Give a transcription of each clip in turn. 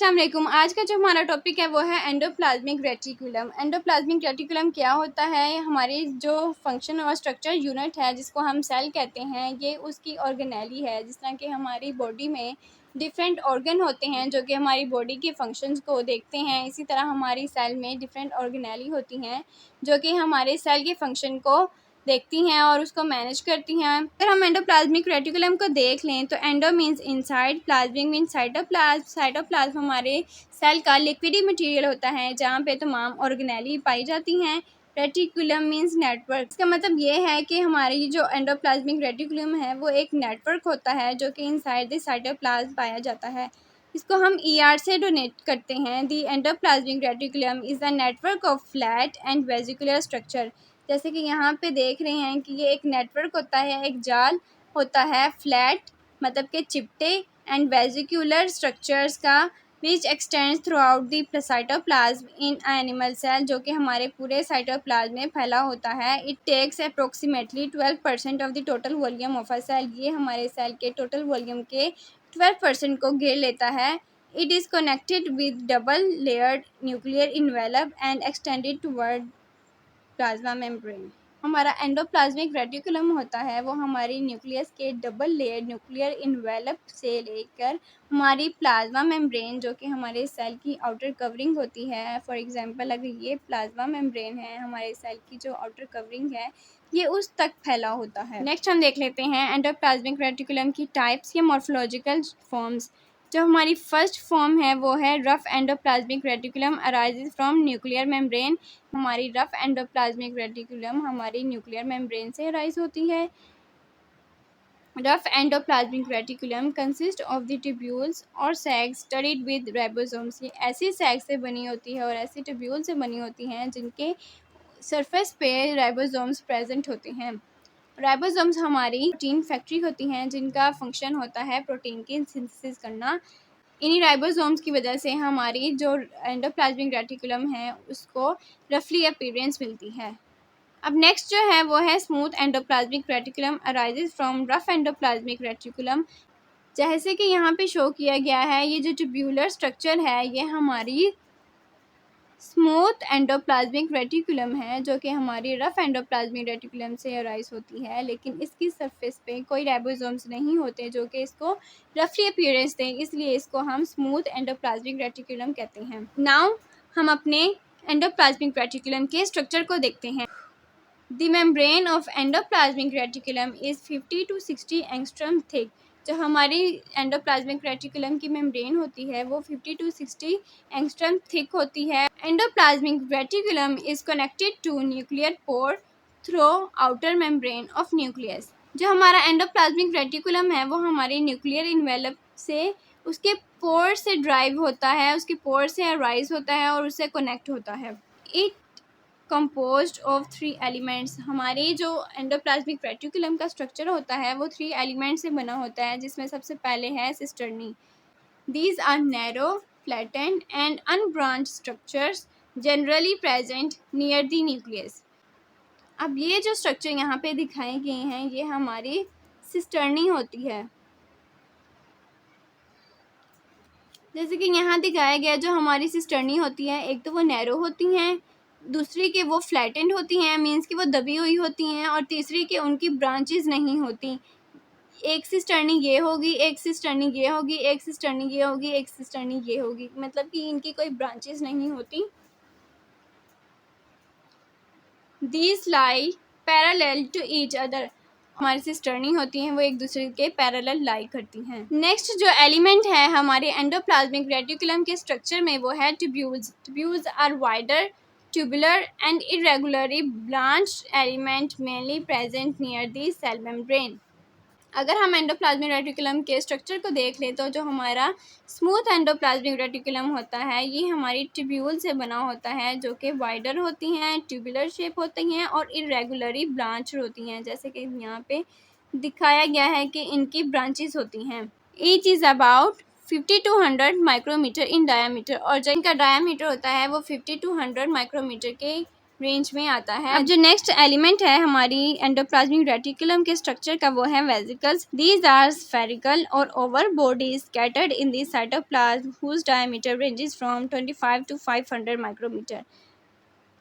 अस्सलाम वालेकुम। आज का जो हमारा टॉपिक है वो है एंडोप्लाज्मिक रेटिकुलम। एंडोप्लाज्मिक रेटिकुलम क्या होता है? हमारी जो फंक्शन और स्ट्रक्चर यूनिट है जिसको हम सेल कहते हैं, ये उसकी ऑर्गेनेली है। जिस तरह कि हमारी बॉडी में डिफरेंट ऑर्गन होते हैं जो कि हमारी बॉडी के फंक्शंस को देखते हैं, इसी तरह हमारी सेल में डिफरेंट ऑर्गेनेली होती हैं जो कि हमारे सेल के फंक्शन को देखती हैं और उसको मैनेज करती हैं। अगर हम एंडोप्लाज्मिक रेटिकुलम को देख लें तो endo means inside, plasmic means cytoplasm. Cytoplasm हमारे सेल का लिक्विडी मटेरियल होता है जहाँ पे तमाम ऑर्गेनेली पाई जाती हैं। Reticulum means network. इसका मतलब ये है कि हमारी जो एंडोप्लाज्मिक रेटिकुलम है वो एक नेटवर्क होता है जो कि इनसाइड द साइटोप्लाज्म पाया जाता है। इसको हम ER से डोनेट करते हैं। The endoplasmic reticulum is a network of flat and vesicular structure. जैसे कि यहाँ पे देख रहे हैं कि ये एक नेटवर्क होता है, एक जाल होता है, फ्लैट मतलब के चिपटे, एंड वेसिकुलर स्ट्रक्चर्स का which extends throughout the cytoplasm in animal cell, जो कि हमारे पूरे साइटोप्लाज्म में फैला होता है। It takes approximately 12% of the total volume of a cell. ये हमारे सेल के टोटल वॉल्यूम के 12% को घेर लेता है। It is connected with double layered nuclear envelope and extended toward plasma membrane. हमारा एंडोप्लाज्मिक रेटिकुलम होता है वो हमारी न्यूक्लियस के डबल लेयर न्यूक्लियर इन्वेलप से लेकर हमारी प्लाज्मा मेम्ब्रेन, जो कि हमारे सेल की आउटर कवरिंग होती है। फॉर एग्जांपल अगर ये प्लाज्मा मेम्ब्रेन है, हमारे सेल की जो आउटर कवरिंग है, ये उस तक फैला होता है। नेक्स्ट हम देख लेते हैं एंडोप्लाज्मिक रेटिकुलम की टाइप्स या मॉर्फोलॉजिकल फॉर्म्स। जो हमारी फर्स्ट फॉर्म है वो है rough endoplasmic reticulum arises from nuclear membrane. हमारी रफ एंडोप्लाज्मिक रेटिकुलम हमारी न्यूक्लियर मेम्ब्रेन से अराइज होती है। Rough endoplasmic reticulum consist of the tubules और सैक्स स्टरीड विद राइबोसोम्स। ये ऐसी सैक से बनी होती है और ऐसी ट्यूब्यूल से बनी होती हैं जिनके सरफेस पे राइबोसोम्स प्रेजेंट होते हैं। राइबोसोम्स हमारी प्रोटीन फैक्ट्री होती हैं जिनका फंक्शन होता है प्रोटीन की सिंथेसिस करना। इन्हीं राइबोसोम्स की वजह से हमारी जो एंडोप्लाज्मिक रेटिकुलम है उसको रफली अपीयरेंस मिलती है। अब नेक्स्ट जो है वो है smooth endoplasmic reticulum arises from rough endoplasmic reticulum. जैसे कि यहाँ पे शो किया गया है, ये जो ट्यूब्यूलर स्ट्रक्चर है ये हमारी स्मूथ एंडोप्लाज्मिक रेटिकुलम है जो कि हमारी रफ एंडोप्लाज्मिक रेटिकुलम से अराइज होती है, लेकिन इसकी सरफेस पे कोई राइबोसोम्स नहीं होते जो कि इसको रफली अपीयरेंस दें, इसलिए इसको हम स्मूथ एंडोप्लाज्मिक रेटिकुलम कहते हैं। नाउ हम अपने एंडोप्लाज्मिक रेटिकुलम के स्ट्रक्चर को देखते हैं। The membrane of endoplasmic reticulum is 50 to 60 angstrom thick. जो हमारी एंडोप्लाज्मिक रेटिकुलम की मेम्ब्रेन होती है वो 50 to 60 एंगस्ट्रम थिक होती है। Endoplasmic reticulum is connected to nuclear pore through outer membrane of nucleus. जो हमारा एंडोप्लाज्मिक रेटिकुलम है वो हमारे न्यूक्लियर इन्वेलप से उसके पोर से ड्राइव होता है, उसके पोर से अराइज होता है और उससे कनेक्ट होता है। It composed of 3 elements। हमारे जो एंडोप्लाज्मिक रेटिकुलम का स्ट्रक्चर होता है वो 3 एलिमेंट से बना होता है, जिसमें सबसे पहले है cisternae. These are narrow, flattened and unbranched structures generally present near the nucleus। अब ये जो स्ट्रक्चर यहाँ पे दिखाए गए हैं ये हमारी सिस्टर्नी होती है। जैसे कि यहाँ दिखाया गया जो हमारी सिस्टर्नी होती है, एक तो वो नैरो होती हैं, दूसरी के वो फ्लैटेंड होती हैं, मीन्स कि वो दबी हुई होती हैं, और तीसरी के उनकी ब्रांचेस नहीं होती। एक सिस्टर्नी ये होगी, एक सिस्टर्नी ये होगी, एक सिस्टर्नी ये होगी, एक सिस्टर्नी ये होगी, मतलब कि इनकी कोई ब्रांचेस नहीं होती। These lie parallel to each other. हमारी सिस्टर्नी होती हैं वो एक दूसरे के पैरेलल लाई करती हैं। नेक्स्ट जो एलिमेंट है हमारे एंडोप्लाज्मिक रेटिकुलम के स्ट्रक्चर में वो है tubules. Tubules are wider, tubular and irregularly branched element mainly present near the cell membrane. अगर हम एंडोप्लाज्मिक रेटिकुलम के स्ट्रक्चर को देख लें तो जो हमारा स्मूथ एंडोप्लाज्मिक रेटिकुलम होता है ये हमारी ट्यूब्यूल से बना होता है जो कि वाइडर होती हैं, ट्यूबुलर शेप होती हैं और इरेगुलरली ब्रांच होती हैं, जैसे कि यहाँ पे दिखाया गया है कि इनकी ब्रांचेस होती हैं। Each is about 50 to 100 micrometer in diameter, और जो इनका डायामीटर होता है वो 50 to 100 माइक्रोमीटर के रेंज में आता है। अब जो नेक्स्ट एलिमेंट है हमारी एंडोप्लाज्मिक रेटिकुलम के स्ट्रक्चर का वो है वेसिकल्स। दीज आर स्फेरिकल और oval bodies scattered in the cytoplasm whose diameter ranges from 25 to 500 micrometer.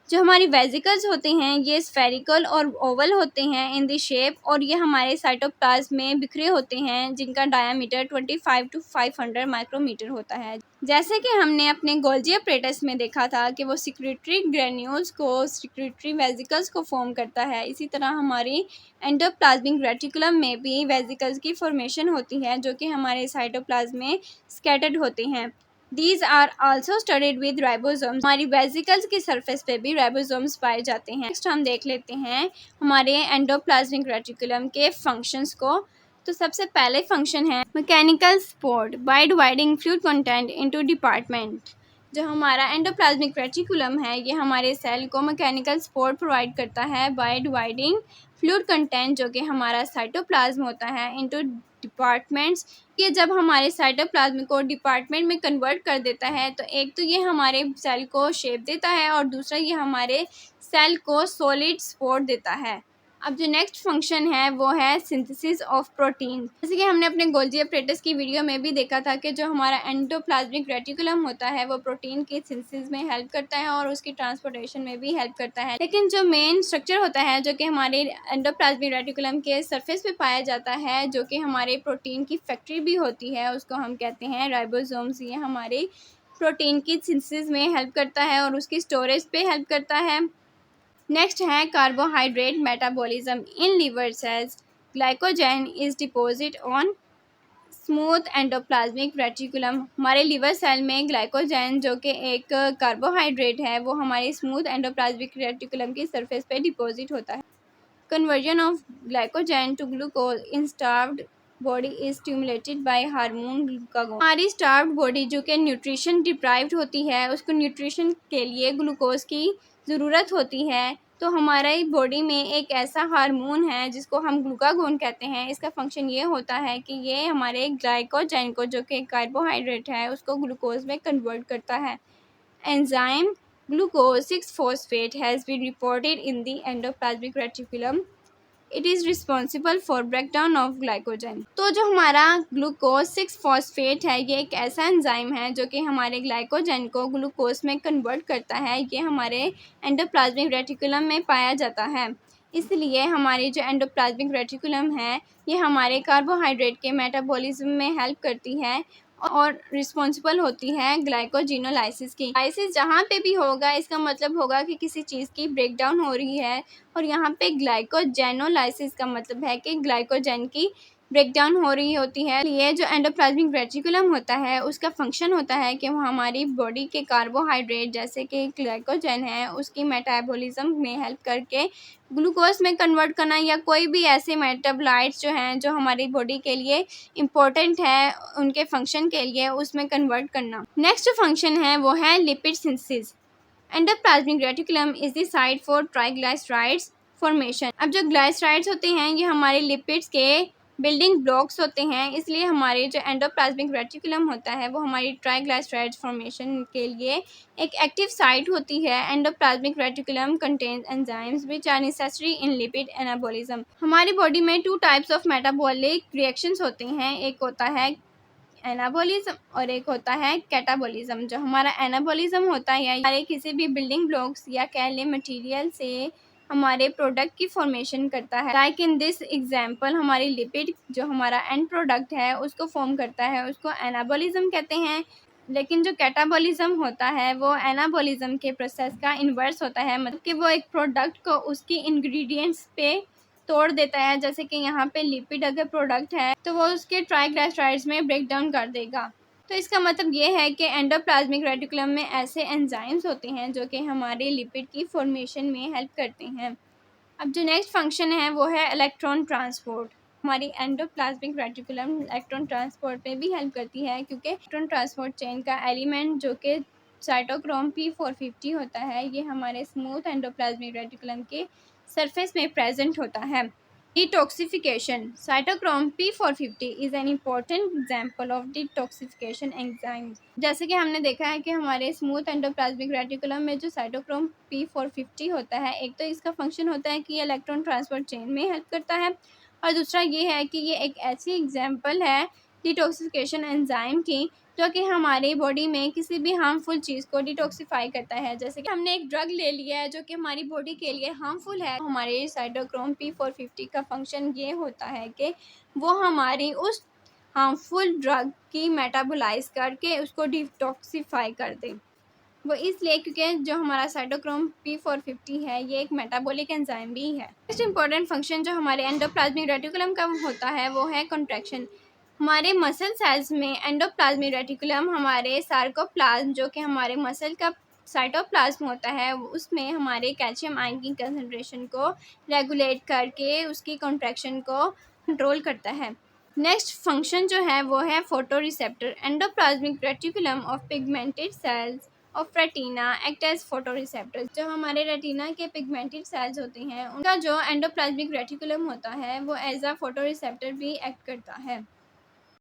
जो हमारी वेसिकल्स होते हैं ये स्फेरिकल और ओवल होते हैं इन द शेप, और ये हमारे साइटोप्लाज्म में बिखरे होते हैं जिनका डायामीटर 25 to 500 माइक्रोमीटर होता है। जैसे कि हमने अपने गोल्जी अपरेटस में देखा था कि वो सिक्रेटरी ग्रेन्यूल्स को सिक्रेटरी वेसिकल्स को फॉर्म करता है, इसी तरह हमारी एंडोप्लाज्मिक रेटिकुलम में भी वेसिकल्स की फॉर्मेशन होती है जो कि हमारे साइटोप्लाज्म में स्कैटर्ड होते हैं। These are also studied with ribosomes। हमारी वेसिकल्स की सरफेस पे भी राइबोसोम्स पाए जाते हैं। नेक्स्ट हम देख लेते हैं हमारे एंडोप्लाज्मिक रेटिकुलम के फंक्शंस को। तो सबसे पहले फंक्शन है mechanical support by dividing fluid content into department. जो हमारा एंडोप्लाज्मिक रेटिकुलम है ये हमारे सेल को मैकेनिकल सपोर्ट प्रोवाइड करता है बाय डिवाइडिंग फ्लूइड कंटेंट जो कि हमारा साइटोप्लाज्म होता है इनटू डिपार्टमेंट्स। ये जब हमारे साइटोप्लाज्म को डिपार्टमेंट में कन्वर्ट कर देता है तो एक तो ये हमारे सेल को शेप देता है और दूसरा ये हमारे सेल को सॉलिड सपोर्ट देता है। अब जो नेक्स्ट फंक्शन है वो है सिंथेसिस ऑफ प्रोटीन। जैसे कि हमने अपने गोल्जी अपरेटस की वीडियो में भी देखा था कि जो हमारा एंडोप्लाज्मिक रेटिकुलम होता है वो प्रोटीन के सिंथेसिस में हेल्प करता है और उसकी ट्रांसपोर्टेशन में भी हेल्प करता है। लेकिन जो मेन स्ट्रक्चर होता है जो कि हमारे एंडोप्लाज्मिक रेटिकुलम के सरफेस पे पाया जाता है जो कि हमारे प्रोटीन की फैक्ट्री भी होती है, उसको हम कहते हैं राइबोसोम्स। ये हमारे प्रोटीन की सिंथेसिस में हेल्प करता है और उसकी स्टोरेज पे हेल्प करता है। नेक्स्ट है carbohydrate metabolism in liver cells. Glycogen is deposit on smooth endoplasmic reticulum. हमारे लिवर सेल में ग्लाइकोजन जो कि एक कार्बोहाइड्रेट है वो हमारे स्मूथ एंडोप्लाज्मिक रेटिकुलम की सरफेस पे डिपॉजिट होता है। Conversion of glycogen to glucose in starved body is stimulated by hormone glucagon. हमारी स्टार्व्ड बॉडी जो कि न्यूट्रिशन डिप्राइव्ड होती है उसको न्यूट्रिशन के लिए ग्लूकोज की ज़रूरत होती है, तो हमारे बॉडी में एक ऐसा हार्मोन है जिसको हम ग्लूकागोन कहते हैं। इसका फंक्शन ये होता है कि ये हमारे ग्लाइकोजन को जो कि कार्बोहाइड्रेट है उसको ग्लूकोज में कन्वर्ट करता है। Enzyme glucose 6-phosphate has been reported in the endoplasmic reticulum. It is responsible for breakdown of glycogen। तो जो हमारा ग्लूकोज 6-phosphate है ये एक ऐसा एंजाइम है जो कि हमारे ग्लाइकोजन को ग्लूकोज में कन्वर्ट करता है। ये हमारे एंडोप्लाज्मिक रेटिकुलम में पाया जाता है। इसलिए हमारी जो एंडोप्लाज्मिक रेटिकुलम है ये हमारे कार्बोहाइड्रेट के मेटाबॉलिज्म में हेल्प करती है और रिस्पॉन्सिबल होती है ग्लाइकोजिनोलाइसिस की। लाइसिस जहाँ पे भी होगा इसका मतलब होगा कि किसी चीज़ की ब्रेकडाउन हो रही है, और यहाँ पे ग्लाइकोजेनोलाइसिस का मतलब है कि ग्लाइकोजन की ब्रेकडाउन हो रही होती है। ये जो एंडोप्लाज्मिक रेटिकुलम होता है उसका फंक्शन होता है कि वो हमारी बॉडी के कार्बोहाइड्रेट जैसे कि ग्लाइकोजन है उसकी मेटाबॉलिज्म में हेल्प करके ग्लूकोज में कन्वर्ट करना, या कोई भी ऐसे मेटाबोलाइट्स जो हैं जो हमारी बॉडी के लिए इम्पोर्टेंट है उनके फंक्शन के लिए उसमें कन्वर्ट करना। नेक्स्ट फंक्शन है वो है lipid synthesis. Endoplasmic reticulum is the site for triglycerides formation. अब जो ग्लाइसराइड्स होते हैं ये हमारे लिपिड्स के बिल्डिंग ब्लॉक्स होते हैं, इसलिए हमारे जो एंडोप्लाज्मिक रेटिकुलम होता है वो हमारी ट्राइग्लिसराइड्स फॉर्मेशन के लिए एक एक्टिव साइट होती है। Endoplasmic reticulum contains enzymes which are necessary in lipid anabolism. हमारी बॉडी में 2 टाइप्स ऑफ मेटाबॉलिक रिएक्शंस होते हैं, एक होता है एनाबॉलिज्म और एक होता है कैटाबॉलिज्म। जो हमारा एनाबॉलिज्म होता है हमारे किसी भी बिल्डिंग ब्लॉक्स या कह लें मटेरियल से हमारे प्रोडक्ट की फॉर्मेशन करता है। लाइक इन दिस एग्जांपल हमारी लिपिड जो हमारा एंड प्रोडक्ट है उसको फॉर्म करता है, उसको एनाबॉलिज्म कहते हैं। लेकिन जो कैटाबॉलिज्म होता है वो एनाबॉलिज्म के प्रोसेस का इन्वर्स होता है, मतलब कि वो एक प्रोडक्ट को उसकी इंग्रेडिएंट्स पे तोड़ देता है। जैसे कि यहाँ पे लिपिड अगर प्रोडक्ट है तो वो उसके ट्राइग्लिसराइड्स में ब्रेक डाउन कर देगा। तो इसका मतलब ये है कि एंडोप्लाज्मिक रेटिकुलम में ऐसे एंजाइम्स होते हैं जो कि हमारे लिपिड की फॉर्मेशन में हेल्प करते हैं। अब जो नेक्स्ट फंक्शन है वो है इलेक्ट्रॉन ट्रांसपोर्ट। हमारी एंडोप्लाज्मिक रेटिकुलम इलेक्ट्रॉन ट्रांसपोर्ट में भी हेल्प करती है, क्योंकि इलेक्ट्रॉन ट्रांसपोर्ट चेन का एलिमेंट जो कि साइटोक्रोम P450 होता है ये हमारे स्मूथ एंडोप्लाज्मिक रेटिकुलम के सरफेस में प्रेजेंट होता है। Detoxification cytochrome P450 is an important example of detoxification enzyme. जैसे कि हमने देखा है कि हमारे स्मूथ एंडोप्लाज्मिक रेटिकुलम में जो साइटोक्रोम P450 होता है, एक तो इसका फंक्शन होता है कि ये इलेक्ट्रॉन ट्रांसपोर्ट चेन में हेल्प करता है, और दूसरा ये है कि ये एक ऐसी एग्जाम्पल है डिटॉक्सिफिकेशन एंजाइम की जो कि हमारी बॉडी में किसी भी हार्मफुल चीज़ को डिटॉक्सिफाई करता है। जैसे कि हमने एक ड्रग ले लिया है जो कि हमारी बॉडी के लिए हार्मफुल है, हमारे साइटोक्रोम P450 का फंक्शन ये होता है कि वो हमारी उस हार्मफुल ड्रग की मेटाबोलाइज करके उसको डिटॉक्सिफाई कर दे। वो इसलिए क्योंकि जो हमारा साइटोक्रोम P450 है ये एक मेटाबॉलिक एंजाइम भी है। नेक्स्ट इंपॉर्टेंट फंक्शन जो हमारे एंडोप्लाज्मिक रेटिकुलम का होता है वो है कंट्रैक्शन। हमारे मसल सेल्स में एंडोप्लाज्मिक रेटिकुलम हमारे सार्कोप्लाज्म जो कि हमारे मसल का साइटोप्लाज्म होता है उसमें हमारे कैल्शियम आयन की कंसनट्रेशन को रेगुलेट करके उसकी कंट्रैक्शन को कंट्रोल करता है। नेक्स्ट फंक्शन जो है वो है photo receptor. Endoplasmic reticulum of pigmented cells of retina act as photo receptor. जो हमारे रेटिना के पिगमेंटेड सेल्स होते हैं उनका जो एंडोप्लाज्मिक रेटिकुलम होता है वो एज अ फोटो रिसेप्टर भी एक्ट करता है।